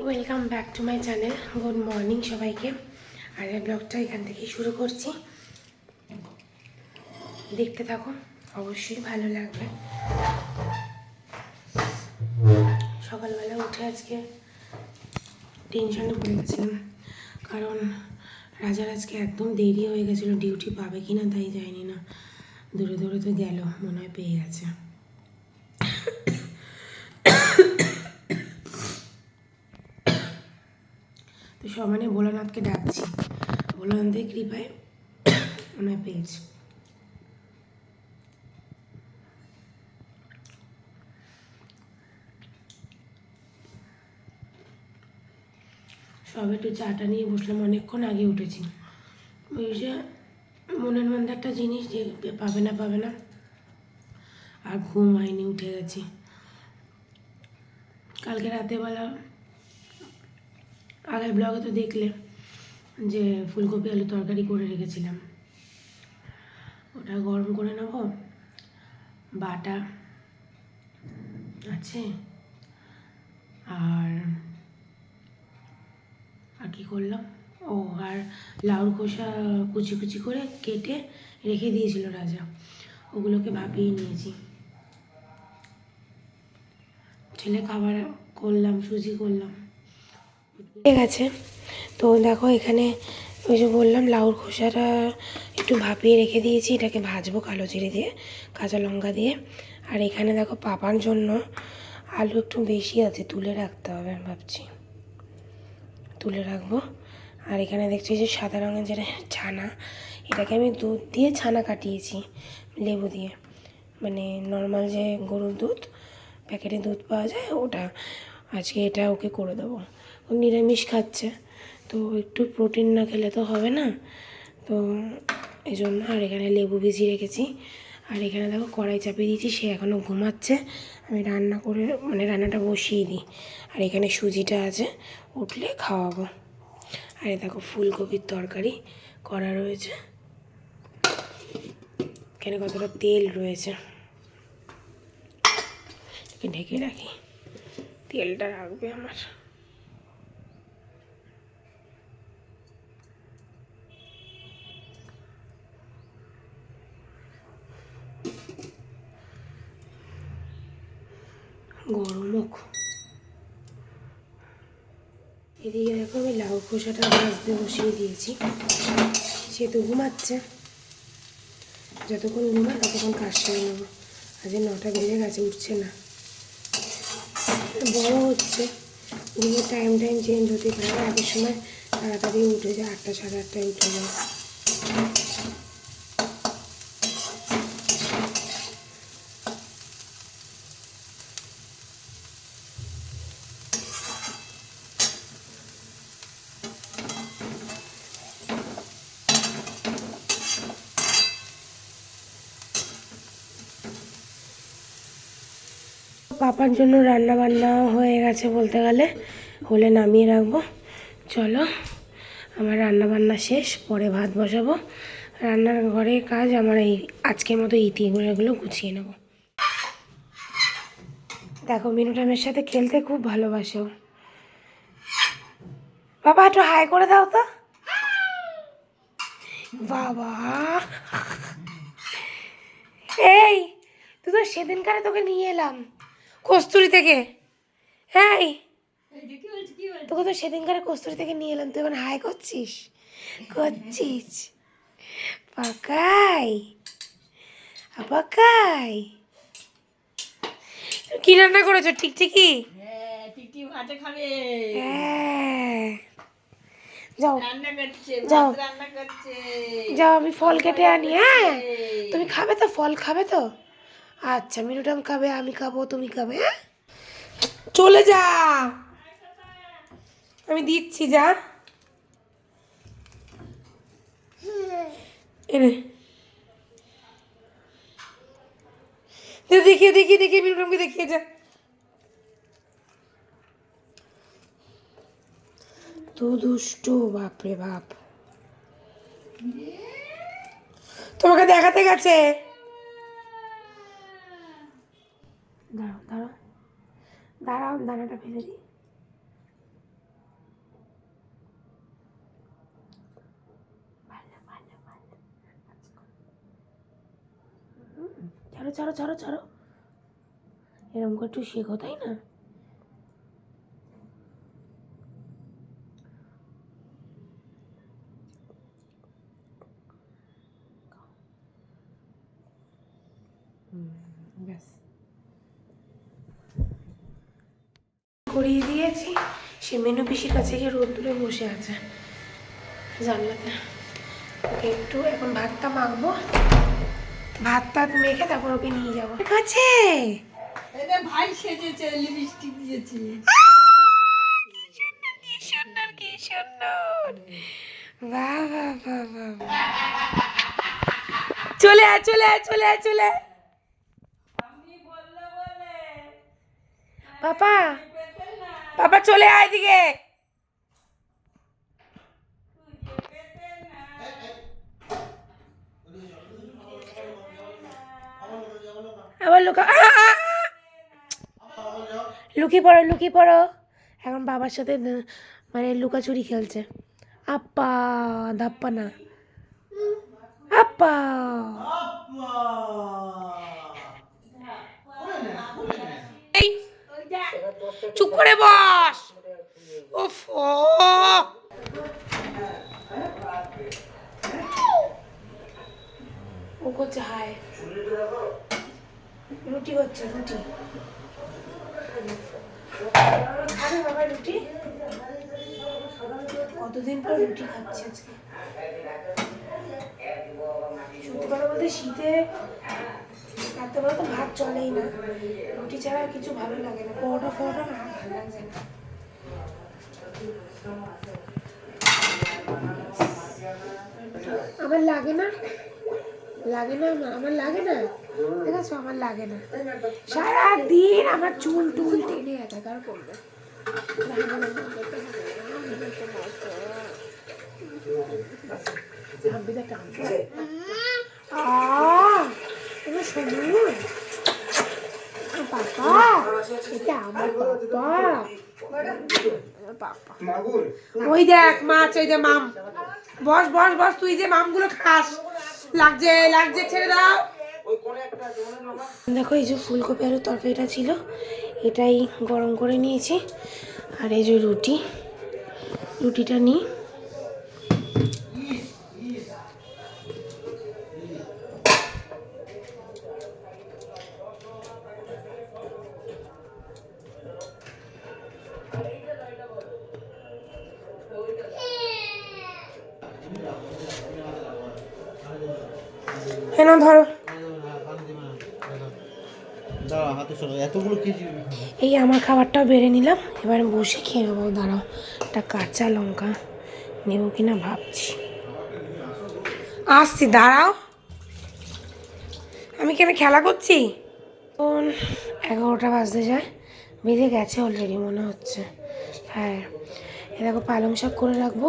Welcome back to my channel. Good morning সবাইকে। আর এই ব্লগটা এখান থেকেই শুরু করছি, দেখতে থাকো, অবশ্যই ভালো লাগবে। সকালবেলা উঠে আজকে টেনশনে পড়ে গেছিলাম, কারণ রাজার আজকে একদম দেরি হয়ে গেছিলো, ডিউটি পাবে কি না তাই যায়নি না, দূরে দূরে তো গেল, মনে হয় পেয়ে গেছে। তো সমানে ভোলানাথকে ডাকছি, ভোলানাথের কৃপায় মনে হয় পেয়েছি। সব একটু চাটা নিয়ে বসলাম, অনেকক্ষণ আগে উঠেছি। ওই যে মনের মধ্যে একটা জিনিস যে পাবে না, আর ঘুম হয়নি, উঠে গেছি। কালকে রাতেরবেলা আগের ব্লগে তো দেখলে যে ফুলকপি আলু তরকারি করে রেখেছিলাম, ওটা গরম করে নেব। বাটা আছে, আর কি করলাম, আর লাউর খোসা কুচি কুচি করে কেটে রেখে দিয়েছিল রাজা, ওগুলোকে ভাপিয়ে নিয়েছি। ছেলে খাবার করলাম, সুজি করলাম, ঠিক আছে। তো দেখো এখানে ওই যে বললাম লাউর খোসাটা একটু ভাপিয়ে রেখে দিয়েছি, এটাকে ভাজবো কালো জিরে দিয়ে, কাঁচা লঙ্কা দিয়ে। আর এখানে দেখো পাপার জন্য আলু একটু বেশি আছে, তুলে রাখতে হবে, ভাবছি তুলে রাখবো। আর এখানে দেখছি যে সাদা রঙের যেটা ছানা, এটাকে আমি দুধ দিয়ে ছানা কাটিয়েছি, লেবু দিয়ে, মানে নর্মাল যে গরুর দুধ, প্যাকেটে দুধ পাওয়া যায় ওটা। আজকে এটা ওকে করে দেবো, ও নিরামিষ খাচ্ছে, তো একটু প্রোটিন না খেলে তো হবে না, তো এই জন্য। আর এখানে লেবু ভিজিয়ে রেখেছি। আর এখানে দেখো কড়াই চাপিয়ে দিয়েছি, সে এখনও ঘুমাচ্ছে, আমি রান্না করে মানে রান্নাটা বসিয়ে দিই। আর এখানে সুজিটা আছে, উঠলে খাওয়াবো। আর দেখো ফুলকপির তরকারি করা রয়েছে, এখানে কতটা তেল রয়েছে, ঢেকে রাখি, তেলটা রাখবে আমার। গরমও। এদিকে দেখো আমি লাউ খোসাটা ভাজতে বসিয়ে দিয়েছি, সে তো ঘুমাচ্ছে, যতক্ষণ ঘুমায় ততক্ষণ কাজ সেরে নেবো। আজ 9টা বেজে গেছে, উঠছে না, বড় হচ্ছে, ঘুমের টাইম চেঞ্জ হতে পারে। আগের সময় তাড়াতাড়ি উঠে যায়, 8টা সাড়ে 8টায় উঠে যায়। পাপার জন্য রান্না বান্না হয়ে গেছে বলতে গেলে, হলে নামিয়ে রাখবো। চলো, আমার রান্না বান্না শেষ, পরে ভাত বসাবো। রান্নার ঘরের কাজ আমার এই আজকের মতো এগুলো গুছিয়ে নেব। দেখো মিনুটামের সাথে খেলতে খুব ভালোবাসে ও। বাবা একটু হাই করে দাও তো। বাবা এই, তুই তো সেদিনকারে তোকে নিয়ে এলাম কস্তুরি থেকে, হ্যাঁ তোকে তো সেদিনকারে কস্তুরি থেকে নিয়ে এলাম, তুই এখন হাই করছিস পাকাই পাকাই। কি রান্না করেছো? টিকটিকি? হ্যাঁ, যাও যাও যাও, আমি ফল কেটে আনি। হ্যাঁ, তুমি খাবে তো, ফল খাবে তো? আচ্ছা, মিনুটাম খাবে, আমি খাবো, তুমি খাবে। হ্যাঁ, চলে যা, আমি দিচ্ছি, যা এনে দেখিয়ে মিনুটামকে দেখিয়ে যা। তো দুষ্টু, বাপরে বাপ, তোমাকে দেখাতে গেছে। দাঁড়াও দাঁড়াও দাঁড়াও, দানাটা ফেলে দিই। ছাড়ো ছাড়ো ছাড়ো ছাড়ো, এরকম করে একটু শেখো, তাই না? ব্যাস করিয়ে দিয়েছি। সে মেনু পিসির কাছে গিয়ে রোদ্দুরে বসে আছে জানলাতে। ওকে একটু এখন ভাতটা মাখবো, ভাত টাত মেখে তারপর ওকে নিয়ে যাবো। ঠিক আছে, ভাই সেজেছে, লিপস্টিক দিয়েছি। কি সুন্দর কি সুন্দর, বাহ বাহ বাহ বাহ। চলে আয় চলে আয় চলে আয় চলে আয়। পাপা পাপা চলে আয় দিকে। আবার লুকা, লুকিয়ে পড়ো লুকিয়ে পড়ো। এখন বাবার সাথে মানে লুকাচুরি খেলছে। আপা ধাপ্পা না, আপা। এই চুপ করে বস। ওফ, ও করছে হায়, রুটি হচ্ছে রুটি। খাবে বাবা রুটি? কতদিন পর রুটি খাচ্ছে আজকে। সত্যি কথা বলতে শীতে রাত্রে বেলা তো ভাত চলেই না, রুটি ছাড়া কিছু ভালো লাগে না। পরোটা ফরোটা না ভালো লাগছে না। আমার লাগে না, লাগে না আমার লাগে না, ঠিক আছে আমার লাগে না। সারাদিন আমার চুল টুল টেনে একাকার করবে। ওই দেখ মাছ, ওই যে মাম। বস বস বস, তুই যে মামগুলো খাস, লাগছে লাগছে, ছেড়ে দাও। দেখো এই যে ফুলকপি আলুর তরকারিটা ছিল, এটাই গরম করে নিয়েছি। আর এই যে রুটি, রুটিটা নিই। হ্যাঁ ধরো, এই আমার খাবারটাও বেড়ে নিলাম। এবার বসে খেয়ে নেবো। দাঁড়াও, একটা কাঁচা লঙ্কা নেবো কিনা ভাবছি, আসছি দাঁড়াও। আমি কেন খেলা করছি? 11টা বাজতে যায়, বেজে গেছে অলরেডি মনে হচ্ছে। হ্যাঁ, এ দেখো পালং শাক করে রাখবো।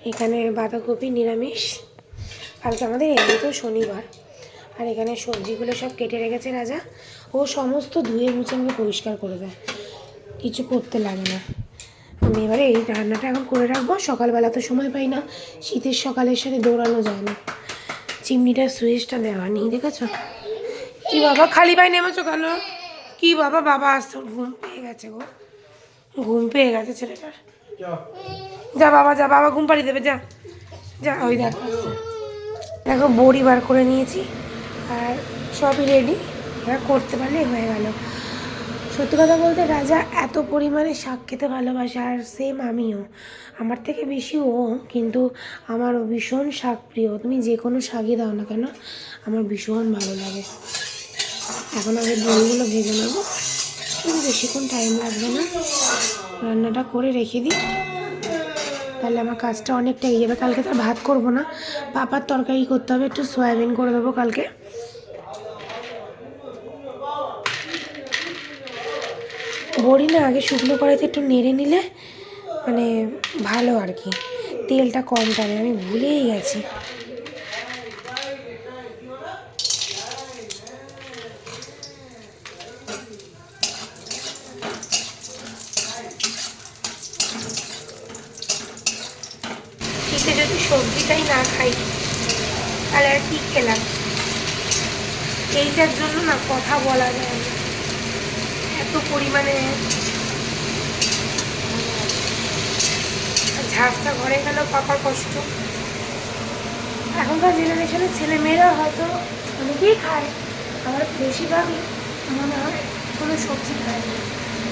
এখানে বাঁধাকপি নিরামিষ, কালকে আমাদের এমনিতেও শনিবার। আর এখানে সবজিগুলো সব কেটে রেখেছে রাজা, ও সমস্ত ধুয়ে মুছে আমাকে পরিষ্কার করে দেয়, কিছু করতে লাগে না। আমি এবারে এই রান্নাটা এখন করে রাখবো। সকালবেলা তো সময় পাই না, শীতের সকালের সাথে দৌড়ানো যায় না। চিমনিটার সুইচটা দেওয়া নেই, দেখেছ? কি বাবা খালি পায়ে নেমেছো কেন? কি বাবা, বাবা আসতে ঘুম পেয়ে গেছে গো, ঘুম পেয়ে গেছে ছেলেটার। যা বাবা যা, বাবা ঘুম পাড়িয়ে দেবে, যা যা। ওই দেখো দেখো বড়ি বার করে নিয়েছি, আর সবই রেডি। এবার করতে পারলে হয়ে গেল। সত্যি কথা বলতে রাজা এত পরিমাণে শাক খেতে ভালোবাসে, আর সেম আমিও, আমার থেকে বেশি ও, কিন্তু আমারও ভীষণ শাক প্রিয়। তুমি যে কোনো শাকই দাও না কেন আমার ভীষণ ভালো লাগে। এখন আগে বড়িগুলো ভেজে নেবো, কিন্তু বেশিক্ষণ টাইম লাগবে না, রান্নাটা করে রেখে দিই, তাহলে আমার কাজটা অনেকটা এগিয়ে যাবে। কালকে তো ভাত করবো না, পাপার তরকারি করতে হবে, একটু সয়াবিন করে দেবো কালকে। বড়ি না আগে শুকনো কড়াইতে একটু নেড়ে নিলে মানে ভালো আর কি, তেলটা কম টানে। আমি ভুলেই গেছি। যদি সবজিটাই না খাই তাহলে আর কী খেলাম? এইটার জন্য না কথা বলা যায় না, এত পরিমাণে ঝাপসা ঘরে গেল পাপার কষ্ট। এখনকার জেনারেশনের ছেলেমেয়েরা হয়তো অনেকেই খায়, আবার বেশিরভাগই মনে হয় কোনো সবজি খায় না,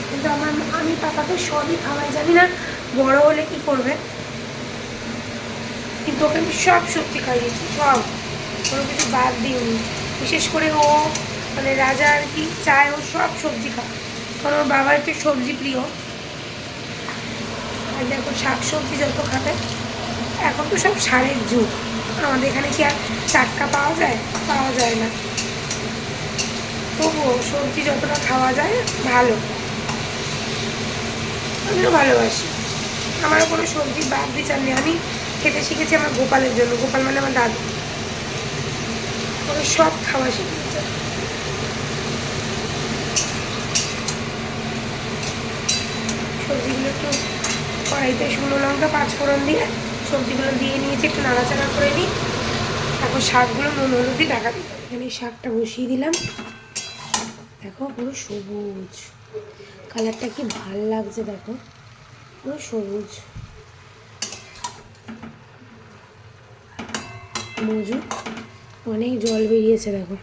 কিন্তু আমি পাপাকে সবই খাওয়াই। জানি না বড় হলে কি করবে, কিন্তু ওকে আমি সব সবজি খাইয়েছি, সব, কোনো কিছু বাদ দিইনি। বিশেষ করে ও মানে রাজা আর কি চায় ও সব সবজি খায়, কারণ ওর বাবা একটু সবজি প্রিয়। আর দেখো শাক সবজি যত খাবে, এখন তো সব সারের যুগ, আমাদের এখানে কি আর টাটকা পাওয়া যায়? পাওয়া যায় না। তবুও সবজি যতটা খাওয়া যায় ভালো, আমিও ভালোবাসি। আমারও কোনো সবজি বাদ বিচার নেই, আমি খেতে শিখেছি আমার গোপালের জন্য। গোপাল মানে আমার দাদু, ওরা সব খাওয়া শিখেছে। সবজিগুলো একটু কড়াইতে শুকনো লঙ্কা 5 ফোড়ন দিয়ে সবজিগুলো দিয়ে নিয়েছি, একটু নাড়াচাড়া করে নিই। তারপর শাকগুলো নুন হলুদ দিয়ে ঢাকা দিই। এখানে শাকটা বসিয়ে দিলাম, দেখো পুরো সবুজ, কালারটা কি ভাল লাগছে, দেখো পুরো সবুজ মজু, অনেক জল বেরিয়েছে দেখো,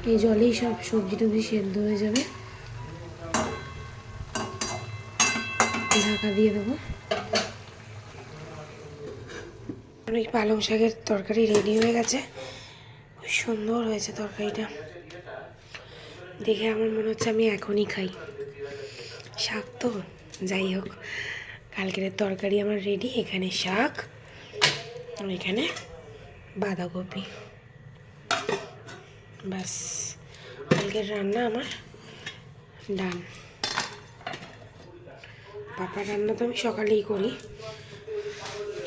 এই জলেই সব সবজি টবজি সেদ্ধ হয়ে যাবে। ঢাকা দিয়ে দেবো। অনেক পালং শাকের তরকারি রেডি হয়ে গেছে, খুব সুন্দর হয়েছে তরকারিটা, দেখে আমার মনে হচ্ছে আমি এখনই খাই। শাক তো যাই হোক, কালকের তরকারি আমার রেডি। এখানে শাক, এখানে বাঁধাকপি, ব্যাস কালকের রান্না আমার ডান। পাপার রান্না তো আমি সকালেই করি,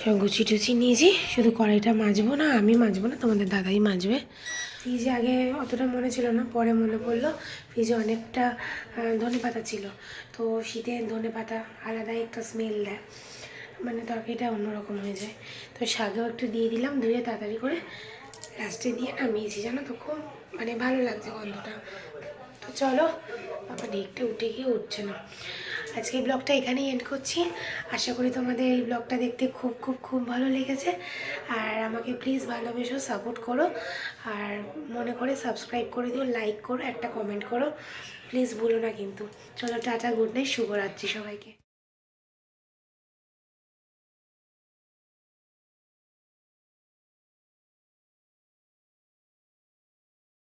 সব গুছি টুচি নিয়েছি, শুধু কড়াইটা মাজবো না, আমি মাজবো না, তোমাদের দাদাই মাজবে। ফ্রিজে আগে অতটা মনে ছিল না, পরে মনে পড়লো ফ্রিজে অনেকটা ধনেপাতা ছিল, তো শীতের ধনেপাতা আলাদাই একটা স্মেল দেয়, মানে তরকারিটা অন্যরকম হয়ে যায়। তো শাকেও একটু দিয়ে দিলাম, ধুয়ে তাড়াতাড়ি করে লাস্টে দিয়ে নামিয়েছি, জানো তো, খুব মানে ভালো লাগছে গন্ধটা। তো চলো, বাবা ডেকটা উঠে গিয়ে উঠছে না। আজকে এই ব্লগটা এখানেই এন্ড করছি। আশা করি তোমাদের এই ব্লগটা দেখতে খুব খুব খুব ভালো লেগেছে, আর আমাকে প্লিজ ভালোবেসো, সাপোর্ট করো, আর মনে করে সাবস্ক্রাইব করে দিও, লাইক করো, একটা কমেন্ট করো, প্লিজ ভুলো না কিন্তু। চলো টাটা, গুড নাইট, শুভরাত্রি সবাইকে।